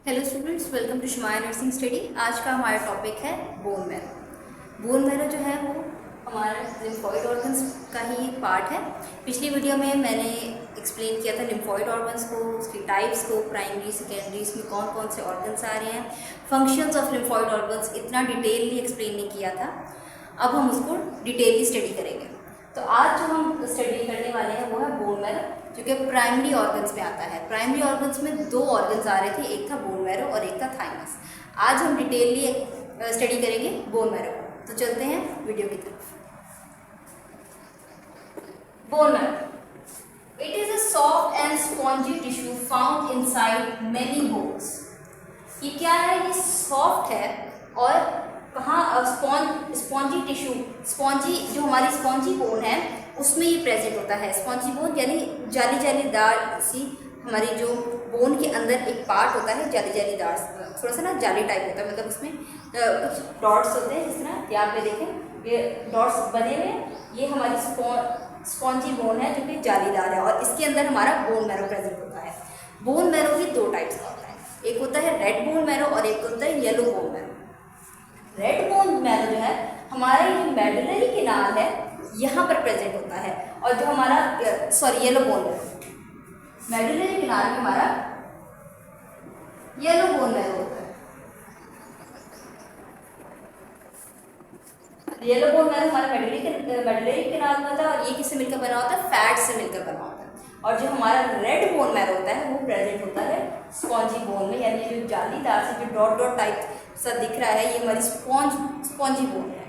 Hello students, welcome to Shimaya nursing study. आज का हमारा टॉपिक है बोन मैरो। बोन मैरो जो है वो हमारा लिम्फॉइड ऑर्गन्स का ही एक पार्ट है। पिछली वीडियो में मैंने एक्सप्लेन किया था लिम्फॉइड ऑर्गन्स को, उसकी टाइप्स को, प्राइमरी सेकेंडरी, इसमें कौन कौन से ऑर्गन्स आ रहे हैं, फंक्शंस ऑफ लिम्फॉइड ऑर्गन्स इतना डिटेलली एक्सप्लेन नहीं किया था। अब हम उसको डिटेलली स्टडी करेंगे। तो आज जो हम स्टडी करने वाले हैं वो है बोन मैरो, जो कि प्राइमरी ऑर्गन्स में आता है। प्राइमरी ऑर्गन्स में दो ऑर्गन्स आ रहे थे, एक था बोन मैरो और एक था थाइमस। आज हम डिटेलली स्टडी करेंगे बोन मैरो। तो चलते हैं वीडियो की तरफ। Bone marrow, it is a soft and spongy tissue found inside many bones. ये क्या है? ये सॉफ्ट है और कहाँ? स्पॉन्जी टिश्यू, स्पॉन्जी जो हमारी स्पॉन्जी बोन है उसमें ये प्रेजेंट होता है। स्पॉन्जी बोन यानी जाली जालीदार सी, हमारी जो बोन के अंदर एक पार्ट होता है जाली जालीदार, थोड़ा सा ना जाली टाइप होता है, मतलब उसमें कुछ डॉट्स होते हैं। जिस तरह यहाँ पे देखें ये डॉट्स बने हुए हैं, ये हमारी स्पॉन्जी बोन है जो कि जालीदार है और इसके अंदर हमारा बोन मैरो प्रेजेंट होता है। बोन मैरो भी दो टाइप्स का होता है, एक होता है रेड बोन मैरो और एक होता है yellow bone marrow. Red bone marrow जो है हमारा ये जो मेडुलरी किनार है यहाँ पर प्रेजेंट होता है, और जो हमारा येलो बोन मैरो, मेडुलरी किनार में हमारा येलो बोन मैरो होता है। येलो बोन मैरो हमारा मेडुलरी किनार में होता है और ये किससे मिलकर बना होता है? फैट से मिलकर बना होता है। और जो हमारा रेड बोन मैरो होता है वो प्रेजेंट होता है स्पॉन्जी बोन में, यानी जो जालीदार से जो डॉट डॉट टाइप सा दिख रहा है, ये हमारी स्पॉन्जी बोन है,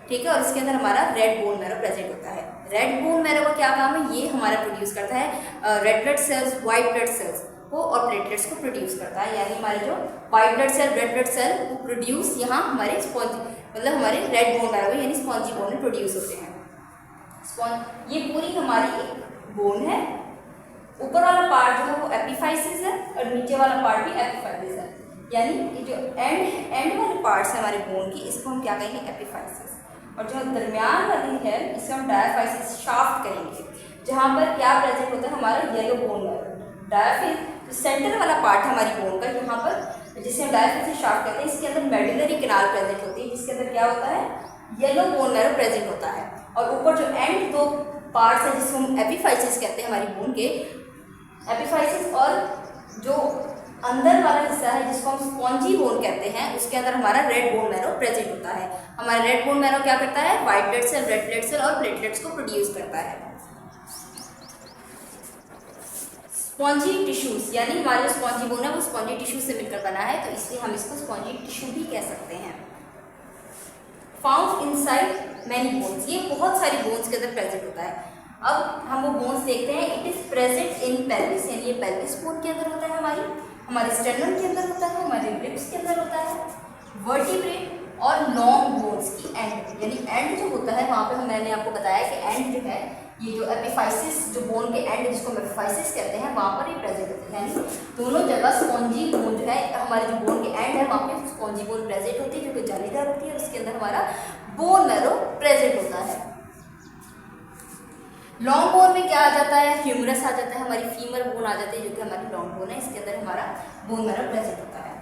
ठीक है। और इसके अंदर हमारा रेड बोन मैरो प्रेजेंट होता है। रेड बोन मैरो का क्या काम है? ये हमारा प्रोड्यूस करता है red blood cells, white blood sales को और प्लेटलेट्स को प्रोड्यूस करता है। यानी हमारे जो white blood cell, red blood cell को प्रोड्यूस यहाँ हमारे स्पॉन्जी, मतलब हमारे रेड बोन मैरो यानी स्पॉन्जी बोन में प्रोड्यूस होते हैं। ये पूरी हमारी एक बोन है। ऊपर वाला पार्ट जो है वो एपिफाइसिस है और नीचे वाला पार्ट भी एपिफाइसिस है, यानी ये जो एंड वाले पार्ट्स है हमारे बोन की, इसको हम क्या कहेंगे? एपिफाइसिस। और जो दरमियान वाली है इसे हम डायाफाइसिस शाफ्ट कहेंगे, जहाँ पर क्या प्रेजेंट होता है? हमारा येलो बोन मैरो। डायाफिस जो सेंटर वाला पार्ट है हमारी बोन का, यहाँ पर जिसे हम डायाफाइसिस शाफ्ट कहते हैं, इसके अंदर मेडुलरी किनार प्रेजेंट होती है, जिसके अंदर क्या होता है? येलो बोन मैरो प्रेजेंट होता है। और ऊपर जो एंड दो पार्ट्स है जिसको हम एपिफाइसिस कहते हैं हमारी बोन के, एपिफाइसिस, और जो अंदर वाला हिस्सा है जिसको हम स्पॉन्जी बोन कहते हैं, उसके अंदर हमारा रेड बोन मैरो प्रेजेंट होता है। हमारा रेड बोन मैरो क्या करता है? White blood cell, red blood cell और प्लेटलेट्स को प्रोड्यूस करता है। स्पॉन्जी टिश्यूज, यानी हमारे जो स्पॉन्जी बोन है वो स्पॉन्जी टिश्यू से मिलकर बना है, तो इसलिए हम इसको स्पॉन्जी टिश्यू भी कह सकते हैं। फाउंड इनसाइड मैनी बोन्स, ये बहुत सारी बोन्स के अंदर प्रेजेंट होता है। अब हम वो बोन्स देखते हैं। It is present in pelvis, यानी ये पेल्विस बोन के अंदर होता है, हमारे स्टर्नम के अंदर होता है, हमारे रिब्स के अंदर होता है, वर्टिब्रे और लॉन्ग बोन्स की एंड, यानी एंड जो होता है वहाँ पे मैंने आपको बताया कि एंड जो है ये जो एपिफाइसिस, जो बोन के एंड जिसको हम एपिफाइसिस कहते हैं, वहाँ पर ये प्रेजेंट होती है। यानी दोनों जगह स्पॉन्जी बोन जो है, हमारे जो बोन के एंड है वहाँ पे स्पॉन्जी बोन प्रेजेंट होती है जो कि जालीदार होती है, उसके अंदर हमारा बोन मैरो प्रेजेंट होता है। लॉन्ग बोन में क्या आ जाता है? ह्यूमरस आ जाता है, हमारी फीमर बोन आ जाती है जो कि हमारी लॉन्ग बोन है, इसके अंदर हमारा बोन मैरो प्रेजेंट होता है।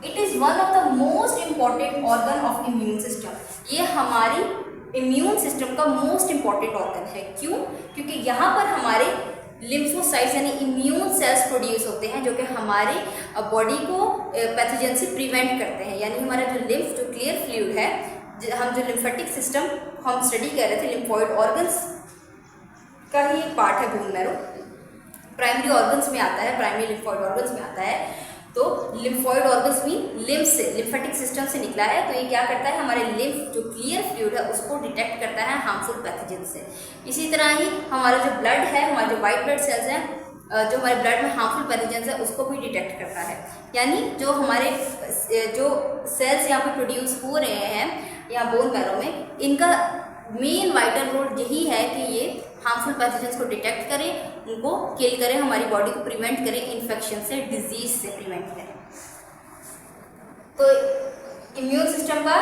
It is one of the most important organ of immune system, ये हमारी इम्यून सिस्टम का मोस्ट इंपॉर्टेंट ऑर्गन है। क्यों? क्योंकि यहाँ पर हमारे लिम्फोसाइट्स यानी इम्यून सेल्स प्रोड्यूस होते हैं जो कि हमारे बॉडी को पैथोजन से प्रिवेंट करते हैं। यानी हमारा जो लिम्फ, जो क्लियर फ्लूइड है, हम जो लिम्फेटिक सिस्टम हम स्टडी कर रहे थे, लिम्फॉइड ऑर्गन्स का ही एक पार्ट है बोन मैरो। प्राइमरी ऑर्गन्स में आता है, प्राइमरी लिम्फॉइड ऑर्गन्स में आता है। तो लिम्फॉइड ऑर्गन्स भी लिम्फ से, लिम्फेटिक सिस्टम से निकला है, तो ये क्या करता है? हमारे लिम्फ जो क्लियर फ्लूइड है उसको डिटेक्ट करता है हार्मफुल पैथोजन से। इसी तरह ही हमारा जो ब्लड है, हमारे जो वाइट ब्लड सेल्स हैं, जो हमारे ब्लड में हार्मफुल पैथोजन है उसको भी डिटेक्ट करता है। यानी जो हमारे जो सेल्स यहाँ पे प्रोड्यूस हो रहे हैं यहाँ बोन मैरो में, इनका मेन वाइटल रोल यही है कि ये हार्मफुल पैथोजेंस को डिटेक्ट करें, उनको किल करें, हमारी बॉडी को प्रिवेंट करें इन्फेक्शन से, डिजीज से प्रिवेंट करें। तो इम्यून सिस्टम का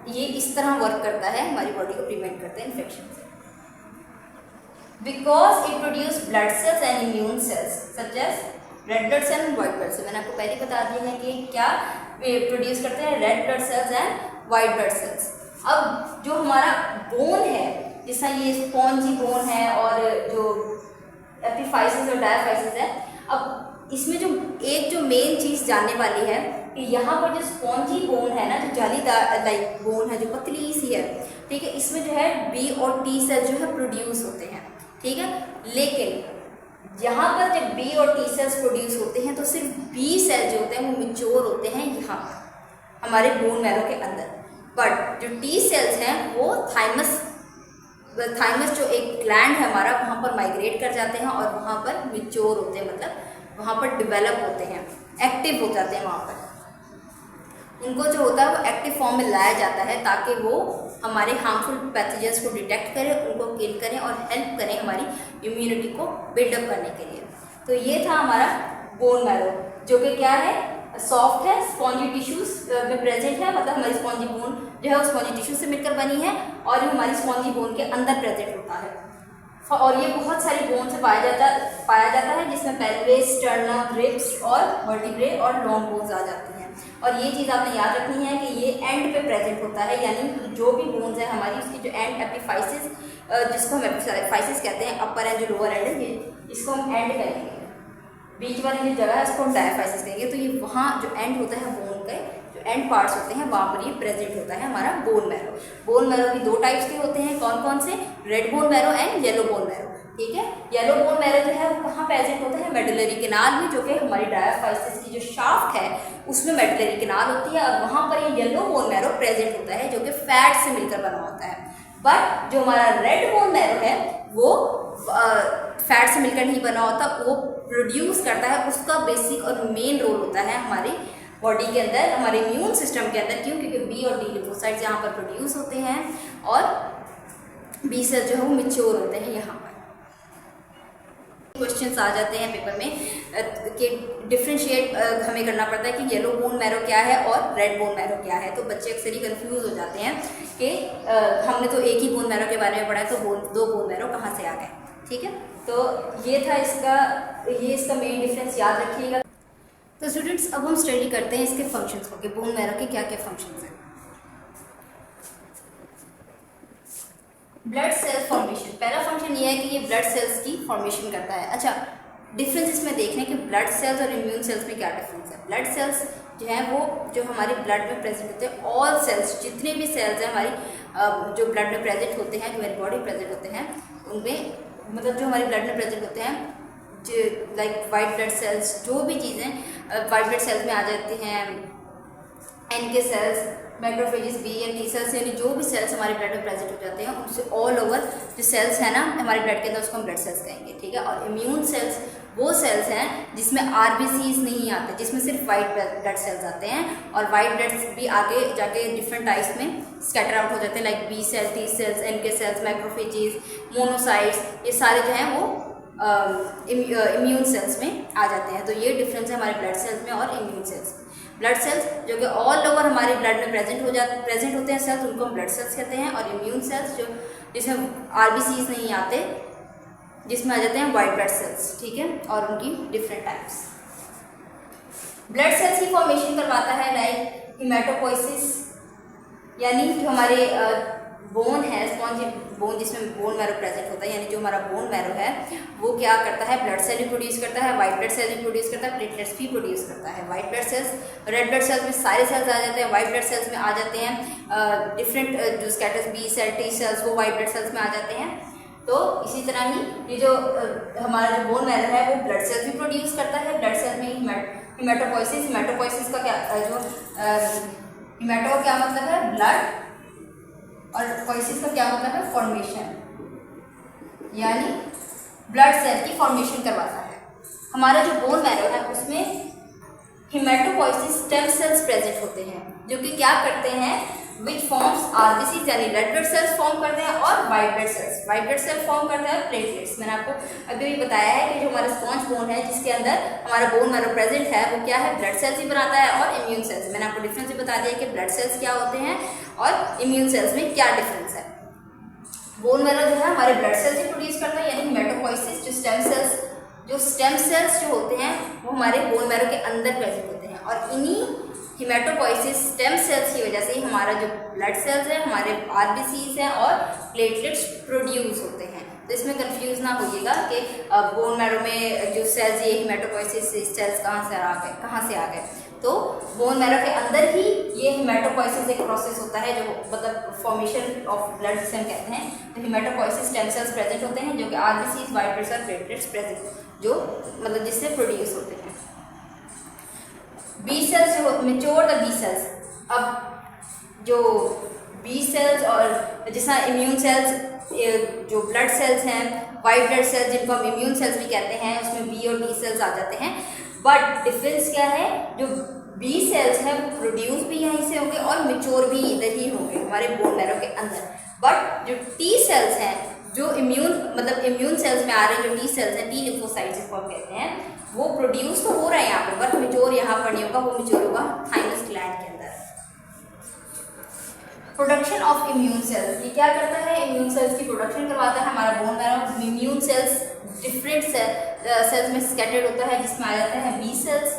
ये इस तरह वर्क करता है, हमारी बॉडी को प्रिवेंट करता है इन्फेक्शन से। Because it produce blood cells and immune cells such as red blood cell and white blood cell. मैंने आपको पहले बता दिया है कि क्या प्रोड्यूस करते हैं, red blood cells and white blood sales. अब जो हमारा बोन है, जैसा ये स्पॉन्जी बोन है और जो एपिफाइसिस और डायाफाइसिस है, अब इसमें जो मेन चीज़ जानने वाली है कि यहाँ पर जो स्पॉन्जी बोन है ना, जो जालीदार लाइक बोन है, जो पतली सी है, ठीक है, इसमें जो है बी और टी सेल जो है प्रोड्यूस होते हैं, ठीक है। लेकिन यहाँ पर जब बी और टी सेल्स प्रोड्यूस होते हैं तो सिर्फ बी सेल जो होते हैं वो मैच्योर होते हैं यहाँ पर हमारे बोन मैरो के अंदर, बट जो टी सेल्स हैं वो थाइमस जो एक ग्लैंड है हमारा, वहाँ पर माइग्रेट कर जाते हैं और वहाँ पर मैच्योर होते हैं, मतलब वहाँ पर डेवलप होते हैं, एक्टिव हो जाते हैं। वहाँ पर उनको जो होता है वो एक्टिव फॉर्म में लाया जाता है ताकि वो हमारे हार्मफुल पैथोजेंस को डिटेक्ट करें, उनको किल करें और हेल्प करें हमारी इम्यूनिटी को बिल्डअप करने के लिए। तो ये था हमारा बोन मैरो, जो कि क्या है, सॉफ्ट है, स्पॉन्जी टिश्यूज में प्रेजेंट है, मतलब हमारी स्पॉन्जी बोन जो है वो स्पॉन्जी टिश्यू से मिलकर बनी है और ये हमारी स्पॉन्जी बोन के अंदर प्रेजेंट होता है। और ये बहुत सारी बोन से पाया जाता है, जिसमें पेल्विस, स्टर्नम, रिब्स और वर्टिब्रे और लॉन्ग बोन्स आ जाती हैं। और ये चीज़ आपने याद रखनी है कि ये एंड पे प्रेजेंट होता है, यानी जो भी बोन्स है हमारी, उसकी जो एंड एपिफाइसिस, जिसको हम एपिफाइसिस कहते हैं, अपर एंड जो लोअर एंड है, इसको हम एंड कहेंगे, बीच वाली जो जगह है उसको हम डायाफाइसिस कहेंगे। तो ये वहाँ जो एंड होता है बोन के, जो एंड पार्ट्स होते हैं, वहाँ पर ये प्रेजेंट होता है हमारा बोन मैरो। बोन मैरो भी दो टाइप्स के होते हैं, कौन कौन से, red bone marrow and yellow bone marrow, ठीक है। येलो बोन मैरो जो है वो कहाँ प्रेजेंट होता है, मेडुलरी कैनाल में, जो कि हमारी डायाफाइसिस की जो शाफ्ट है उसमें मेडुलरी कैनाल होती है, और वहाँ पर ये येलो बोन मैरो प्रेजेंट होता है, जो कि फैट से मिलकर बना होता है। बट जो हमारा रेड बोन मैरो है वो फैट से मिलकर नहीं बना होता, वो प्रोड्यूस करता है, उसका बेसिक और मेन रोल होता है हमारी बॉडी के अंदर, हमारे इम्यून सिस्टम के अंदर। क्यों? क्योंकि बी और डी लिपोसाइट्स यहाँ पर प्रोड्यूस होते हैं और बी सेल जो है वो मैच्योर होते हैं यहाँ पर। क्वेश्चंस आ जाते हैं पेपर में कि डिफ्रेंशिएट हमें करना पड़ता है कि येलो बोन मैरो क्या है और रेड बोन मैरो क्या है। तो बच्चे अक्सर ही कंफ्यूज हो जाते हैं कि हमने तो एक ही बोन मैरो के बारे में पढ़ा है, तो दो बोन मैरो कहाँ से आ गए, ठीक है। तो ये था इसका मेन डिफरेंस, याद रखिएगा। तो स्टूडेंट्स अब हम स्टडी करते हैं इसके फंक्शंस को कि बोन मैरो के क्या क्या फंक्शंस हैं। ब्लड सेल फॉर्मेशन, पहला फंक्शन ये है कि ये ब्लड सेल्स की फॉर्मेशन करता है। अच्छा, डिफरेंस इसमें देखने कि ब्लड सेल्स और इम्यून सेल्स में क्या डिफरेंस है। ब्लड सेल्स जो हैं वो जो हमारे ब्लड में प्रेजेंट होते हैं, ऑल सेल्स, जितने भी सेल्स हैं हमारी जो ब्लड में प्रेजेंट होते हैं, जो हमारी बॉडी प्रेजेंट होते हैं, उनमें मतलब जो हमारे ब्लड में प्रेजेंट होते हैं, जो लाइक वाइट ब्लड सेल्स, जो भी चीज़ें वाइट ब्लड सेल्स में आ जाती हैं, NK सेल्स, मैक्रोफेजेस, बी या टी सेल्स, यानी जो भी सेल्स हमारे ब्लड में प्रेजेंट हो जाते हैं, उनसे ऑल ओवर जो सेल्स है ना हमारे ब्लड के अंदर, उसको हम ब्लड सेल्स कहेंगे, ठीक है। और इम्यून सेल्स वो सेल्स हैं जिसमें RBCs नहीं आते, जिसमें सिर्फ वाइट ब्लड सेल्स आते हैं, और वाइट ब्लड भी आगे जाके डिफरेंट टाइप्स में स्कैटर आउट हो जाते हैं, like B cells, T cells, NK cells, macrophages, monocytes, ये सारे जो हैं वो इम्यून सेल्स में आ जाते हैं। तो ये डिफरेंस है हमारे ब्लड सेल्स में और इम्यून सेल्स में। ब्लड सेल्स जो कि ऑल ओवर हमारे ब्लड में प्रेजेंट होते हैं सेल्स, उनको हम ब्लड सेल्स कहते हैं, और इम्यून सेल्स जो जिसमें RBCs नहीं आते, जिसमें आ जाते हैं वाइट ब्लड सेल्स, ठीक है, और उनकी डिफरेंट टाइप्स। ब्लड सेल्स की फॉर्मेशन करवाता है लाइक हिमेटोपोइसिस, यानी जो हमारे बोन है, स्पॉन्जी बोन, जिसमें बोन मैरो प्रेजेंट होता है, यानी जो हमारा बोन मैरो है वो क्या करता है, ब्लड सेल भी प्रोड्यूस करता है, वाइट ब्लड सेल भी प्रोड्यूस करता है, प्लेटलेट्स भी प्रोड्यूस करता है। White blood sales, red blood cells में सारे सेल्स आ जाते हैं, वाइट ब्लड सेल्स में आ जाते हैं डिफरेंट जो scatters, B cell, T cells, वो वाइट ब्लड सेल्स में आ जाते हैं। तो इसी तरह ही ये जो हमारा जो बोन मैरो है वो ब्लड सेल्स भी प्रोड्यूस करता है। ब्लड सेल्स में हिमेटोपोइसिस का क्या जो हिमेटो का क्या मतलब है, ब्लड, और पोइसिस का क्या मतलब है, फॉर्मेशन, यानी ब्लड सेल की फॉर्मेशन करवाता है। हमारा जो बोन मैरो है उसमें हिमेटोपोइसिस स्टेम सेल्स प्रेजेंट होते हैं, जो कि क्या करते हैं, विच फॉर्म्स RBCs, यानी रेड ब्लड सेल्स फॉर्म करते हैं, और वाइट ब्लड सेल फॉर्म करते हैं प्लेटलेट्स। मैंने आपको अभी भी बताया है कि जो हमारा स्पॉन्ज बोन है जिसके अंदर हमारा बोन मैरो प्रेजेंट है, वो क्या है, ब्लड सेल्स ही बनाता है और इम्यून सेल्स। मैंने आपको डिफरेंस भी बता दिया कि ब्लड सेल्स क्या होते हैं और इम्यून सेल्स में क्या डिफरेंस है। बोन मैरो जो है हमारे ब्लड सेल्स ही प्रोड्यूस करता है, यानी हिमेटोपोइसिस जो स्टेम सेल्स जो स्टेम सेल्स जो होते हैं वो हमारे बोन मैरो के अंदर प्रेजेंट होते हैं, और इन्हीं हिमेटोपोइसिस स्टेम सेल्स की वजह से ही हमारा जो ब्लड सेल्स है, हमारे आरबीसीज हैं और प्लेटलेट्स प्रोड्यूस होते हैं। तो इसमें कंफ्यूज ना होइएगा कि बोन मैरो में जो सेल्स ये हिमेटोपोइसिस सेल्स कहाँ से आ गए। तो बोन मैरो के अंदर ही ये हिमेटोपोइसिस एक प्रोसेस होता है, जो मतलब फॉर्मेशन ऑफ ब्लड जिसे हम कहते हैं। तो हिमेटोपोइसिस स्टेम सेल्स प्रेजेंट होते हैं जो कि RBCs, white blood cell, platelets present जो मतलब जिससे प्रोड्यूस होते हैं। बी सेल्स जो मेच्योर द बी सेल्स, अब जो बी सेल्स और जैसा इम्यून सेल्स, जो ब्लड सेल्स हैं, वाइट ब्लड सेल्स जिनको हम इम्यून सेल्स भी कहते हैं, उसमें बी और टी सेल्स आ जाते हैं। बट डिफरेंस क्या है, जो बी सेल्स हैं वो प्रोड्यूस भी यहीं से होंगे और मेच्योर भी इधर ही होंगे हमारे बोन मैरो के अंदर। बट जो टी सेल्स हैं, जो इम्यून सेल्स में आ रहे हैं, जो टी सेल्स हैं, टी लिम्फोसाइट्स जिसको हम कहते हैं, वो प्रोड्यूस तो हो रहे हैं यहाँ पे, बट मेच्योर यहाँ पर नहीं होगा, वो मेच्योर होगा थाइमस ग्लैंड के अंदर। प्रोडक्शन ऑफ इम्यून सेल्स, ये क्या करता है, इम्यून सेल्स की प्रोडक्शन करवाता है हमारा bone marrow. Immune cells different cells में स्कैटर्ड होता है, जिसमें आ जाते हैं बी सेल्स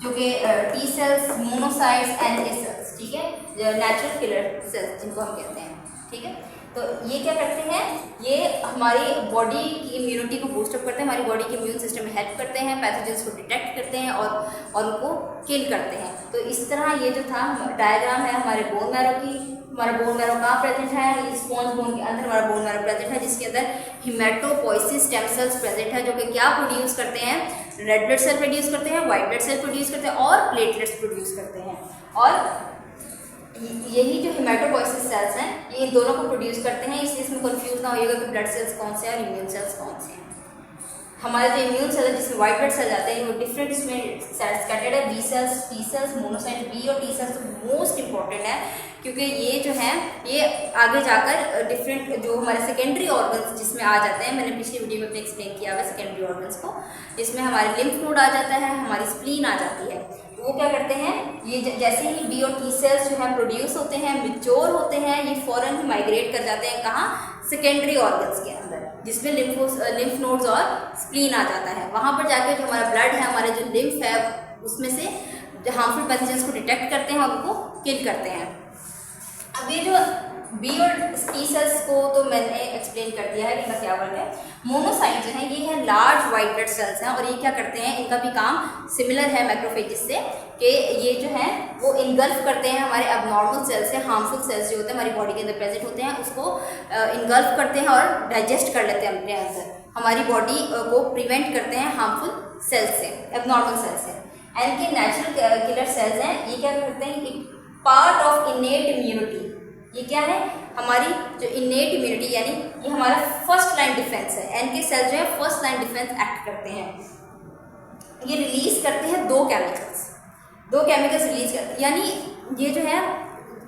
जो कि T cells, monocytes, NK cells, ठीक है, नेचुरल किलर सेल्स जिनको हम कहते हैं, ठीक है। तो ये क्या करते हैं, ये हमारी बॉडी की इम्यूनिटी को बूस्टअप करते हैं, हमारी बॉडी के इम्यून सिस्टम में हेल्प करते हैं, पैथोजेंस को डिटेक्ट करते हैं और उनको किल करते हैं। तो इस तरह ये जो था डायग्राम है हमारे बोन मैरो की। हमारा बोन मैरो कहाँ प्रेजेंट है, स्पॉन्ज बोन के अंदर हमारा बोन मैरो प्रेजेंट है, जिसके अंदर हिमेटोपोइसिस स्टेम सेल्स प्रेजेंट है, जो कि क्या प्रोड्यूस करते हैं, रेड ब्लड सेल प्रोड्यूस करते हैं, व्हाइट ब्लड सेल प्रोड्यूस करते हैं और प्लेटलेट्स प्रोड्यूस करते हैं। और यही जो हिमेटोपोइसिस सेल्स हैं ये इन दोनों को प्रोड्यूस करते हैं, इसलिए इसमें कंफ्यूज ना होइएगा कि ब्लड सेल्स कौन से हैं और इम्यून सेल्स कौन से हैं। हमारे जो इम्यून सेल है जिसमें व्हाइट ब्लड सेल जाते हैं वो डिफरेंट इसमें सेल्स स्कैटर्ड है, B cells, T cells, monocyte. B और टी सेल्स तो मोस्ट इंपॉर्टेंट है, क्योंकि ये जो है ये आगे जाकर डिफरेंट जो हमारे सेकेंडरी ऑर्गन्स जिसमें आ जाते हैं, मैंने पिछली वीडियो में एक्सप्लेन किया हुआ सेकेंडरी ऑर्गन्स को, जिसमें हमारे लिम्फ नोड आ जाता है, हमारी स्प्लीन आ जाती है। तो वो क्या करते हैं, ये जैसे ही बी और टी सेल्स जो है प्रोड्यूस होते हैं, मेच्योर होते हैं, ये फौरन ही माइग्रेट कर जाते हैं कहाँ, सेकेंडरी ऑर्गन्स के अंदर, जिसमें लिम्फ नोड्स और स्प्लीन आ जाता है। वहाँ पर जाके जो हमारा ब्लड है, हमारे जो लिम्फ है, उसमें से हार्मफुल पैथोजेंस को डिटेक्ट करते हैं और उनको किल करते हैं। अब ये जो बी और टी सेल्स को तो मैंने एक्सप्लेन कर दिया है कि इनका क्या वर्क है। मोनोसाइट जो है ये है लार्ज वाइट ब्लड सेल्स हैं, और ये क्या करते हैं, इनका भी काम सिमिलर है मैक्रोफेजेस से, कि ये जो है वो इनगल्फ करते हैं हमारे एबनॉर्मल सेल्स से, हार्मफुल सेल्स जो होते हैं हमारी बॉडी के अंदर प्रेजेंट होते हैं, उसको इनगल्फ करते हैं और डाइजेस्ट कर लेते हैं अपने अंदर, हमारी बॉडी को प्रिवेंट करते हैं हार्मफुल सेल्स से, एबनॉर्मल सेल्स से। एंड के नेचुरल किलर सेल्स हैं, ये क्या करते हैं कि पार्ट ऑफ इनेट इम्यूनिटी, ये क्या है, हमारी जो इनेट इम्यूनिटी यानी ये हमारा फर्स्ट लाइन डिफेंस है। एनके सेल्स जो है फर्स्ट लाइन डिफेंस एक्ट करते हैं, ये रिलीज करते हैं दो केमिकल्स रिलीज करते हैं, यानी ये जो है,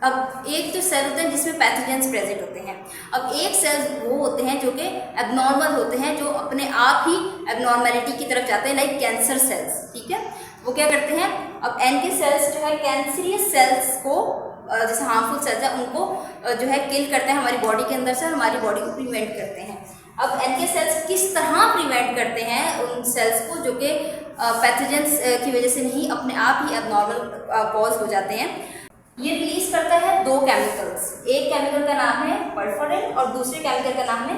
अब एक तो सेल होते हैं जिसमें पैथोजेंस प्रेजेंट होते हैं, अब एक सेल्स वो होते हैं जो कि एबनॉर्मल होते हैं, जो अपने आप ही एबनॉर्मेलिटी की तरफ जाते हैं, लाइक कैंसर सेल्स, ठीक है। वो क्या करते हैं, अब एनके सेल्स जो है कैंसरियस सेल्स को, जैसे हार्मफुल सेल्स हैं उनको जो है किल करते हैं हमारी बॉडी के अंदर से, हमारी बॉडी को प्रिवेंट करते हैं। अब एनके सेल्स किस तरह प्रिवेंट करते हैं उन सेल्स को जो कि पैथोजेंस की वजह से नहीं, अपने आप ही एबनॉर्मल कॉज हो जाते हैं। ये रिलीज करता है दो केमिकल्स, एक केमिकल का नाम है परफोरिन और दूसरे केमिकल का नाम है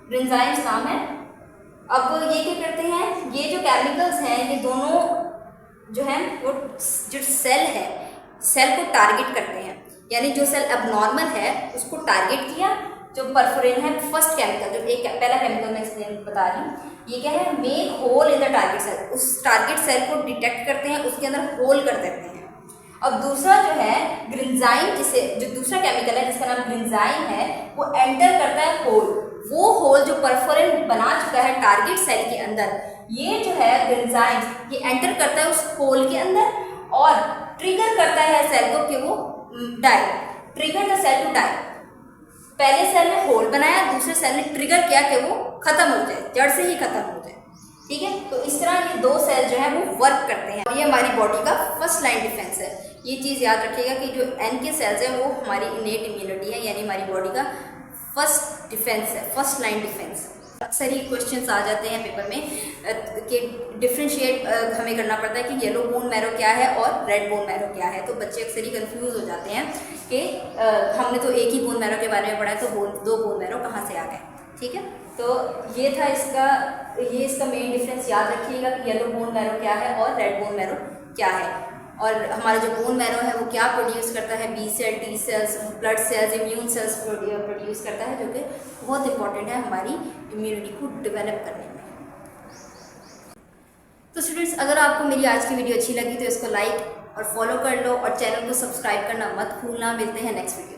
ग्रिंजाइम्स नाम है। अब ये क्या करते हैं, ये जो केमिकल्स हैं ये दोनों जो है वो जो सेल को टारगेट करते हैं, यानी जो सेल एबनॉर्मल है उसको टारगेट किया। जो परफोरिन है फर्स्ट केमिकल, जो एक पहला केमिकल मैं एक्सप्लेन बता रही हूँ, ये क्या है, make hole in the target cell, उस टारगेट सेल को डिटेक्ट करते हैं, उसके अंदर होल कर देते हैं। अब दूसरा जो है ग्रिंजाइम, जिसे जो दूसरा केमिकल है जिसका नाम ग्रिंजाइम है, वो एंटर करता है होल, वो होल जो परफोरिन बना चुका है टारगेट सेल के अंदर, ये जो है ग्रिंजाइम ये एंटर करता है उस होल के अंदर और ट्रिगर करता है सेल को कि वो trigger the cell to die. पहले सेल ने होल बनाया, दूसरे सेल ने ट्रिगर किया कि वो खत्म हो जाए, जड़ से ही खत्म हो जाए, ठीक है। तो इस तरह ये दो सेल जो है वो वर्क करते हैं, और ये हमारी बॉडी का फर्स्ट लाइन डिफेंस है। ये चीज़ याद रखिएगा कि जो एनके सेल्स है वो हमारी इनेट इम्यूनिटी है, यानी हमारी बॉडी का फर्स्ट डिफेंस है, फर्स्ट लाइन डिफेंस। अक्सर ही क्वेश्चंस आ जाते हैं पेपर में कि डिफ्रेंशिएट हमें करना पड़ता है कि येलो बोन मैरो क्या है और रेड बोन मैरो क्या है। तो बच्चे अक्सर ही कंफ्यूज हो जाते हैं कि हमने तो एक ही बोन मैरो के बारे में पढ़ा है, तो दो बोन मैरो कहाँ से आ गए। ठीक है, तो ये था इसका मेन डिफरेंस। याद रखिएगा कि येलो बोन मैरो क्या है और रेड बोन मैरो क्या है। और हमारा जो बोन मैरो है वो क्या प्रोड्यूस करता है, B cell, T cells, blood cells, immune cells produce करता है, जो कि बहुत इंपॉर्टेंट है हमारी इम्यूनिटी को डेवलप करने में। तो स्टूडेंट्स, अगर आपको मेरी आज की वीडियो अच्छी लगी तो इसको लाइक और फॉलो कर लो और चैनल को सब्सक्राइब करना मत भूलना। मिलते हैं नेक्स्ट वीडियो।